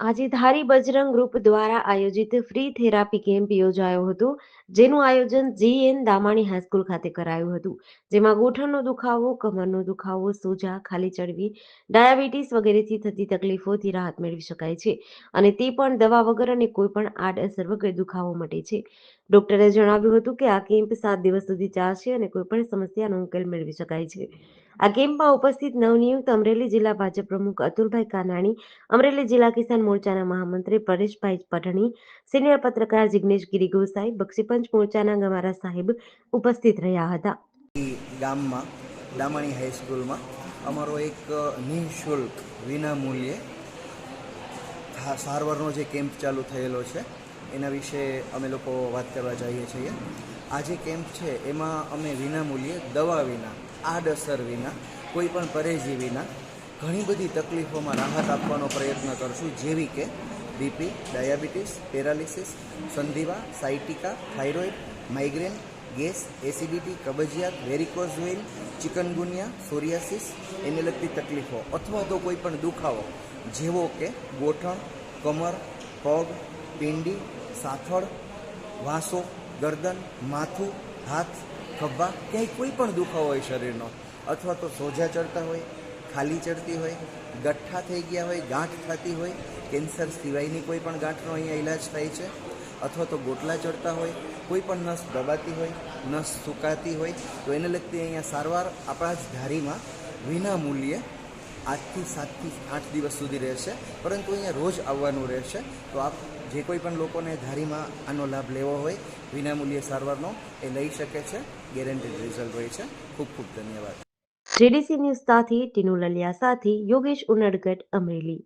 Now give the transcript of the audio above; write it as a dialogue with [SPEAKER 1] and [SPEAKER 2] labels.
[SPEAKER 1] આજે ધારી બજરંગ ગ્રુપ દ્વારા આયોજિત ફ્રી થેરાપી કેમ્પ યોજાયો હતો, જેનું આયોજન GN દામાણી હાઈસ્કૂલ ખાતે કરાયું હતું. જેમાં ગોઠણનો દુખાવો, કમરનો દુખાવો, સોજા, ખાલી ચડવી, ડાયાબિટીસ વગેરેથી થતી તકલીફોથી રાહત મેળવી શકાય છે અને તે પણ દવા વગર અને કોઈ પણ આડઅસર વગર દુખાવો મટે છે. ડોક્ટરે જણાવ્યું હતું કે આ કેમ્પ 7 દિવસ સુધી ચાલશે અને કોઈ પણ સમસ્યાનો ઉકેલ મેળવી શકાય છે. આ કેમ્પમાં ઉપસ્થિત નવનિયુક્ત અમરેલી જિલ્લા ભાજપ પ્રમુખ અતુલભાઈ કાનાણી, અમરેલી જિલ્લા કિસાન મોરચાના મહામંત્રી પરેશભાઈ પઢણી, સિનિયર પત્રકાર જિગ્નેશ ગિરી ગોસાઈ, બક્ષીપંચ મોરચાના ગમારા સાહેબ ઉપસ્થિત રહ્યા હતા.
[SPEAKER 2] ગામમાં દામાણી હાઈસ્કૂલમાં અમારો એક નિઃશુલ્ક વિનામૂલ્યે સારવારનો જે કેમ્પ ચાલુ થયેલો છે એના વિશે અમે લોકો વાત કરવા જઈએ છીએ. આ જે કેમ્પ છે એમાં અમે વિનામૂલ્યે દવા વિના, આડઅસર વિના, કોઈ પણ પરેજી વિના ઘણી બધી તકલીફોમાં રાહત આપવાનો પ્રયત્ન કરશું, જેવી કે બીપી, ડાયાબિટીસ, પેરાલિસિસ, સંધિવા, sciatica, thyroid, migraine, gas, acidity, કબજિયાત, વેરિકોઝ વેઇન, ચિકનગુનિયા, સોરિયાસિસ, એને લગતી તકલીફો અથવા તો કોઈ પણ દુખાવો જેવો કે ગોઠણ, કમર, પગ, પિંડી, સાથળ, વાસો, ગરદન, માથું, હાથ, ખભા, ક્યાંય કોઈ પણ દુખાવો હોય શરીરનો, અથવા તો સોજા ચડતા હોય, ખાલી ચડતી હોય, ગઠ્ઠા થઈ ગયા હોય, ગાંઠ થતી હોય, કેન્સર સિવાયની કોઈ પણ ગાંઠનો અહીંયા ઈલાજ થાય છે, અથવા તો ગોટલા ચડતા હોય, કોઈ પણ નસ દબાતી હોય, નસ સુકાતી હોય, તો એને લગતી અહીંયા સારવાર આપણા જ ધારીમાં વિના મૂલ્યે આજથી 7 થી 8 દિવસ સુધી રહેશે, પરંતુ અહીંયા રોજ આવવાનું રહેશે. તો આપ જે કોઈ પણ લોકોને ધારીમાં આનો લાભ લેવો હોય વિનામૂલ્યે સારવારનો, એ લઈ શકે છે. ગેરંટેડ રિઝલ્ટ હોય છે. ખૂબ ખૂબ ધન્યવાદ.
[SPEAKER 1] JDC ન્યૂઝ સાથે ટીનુ લલિયા સાથે યોગેશ ઉનડગટ, અમરેલી.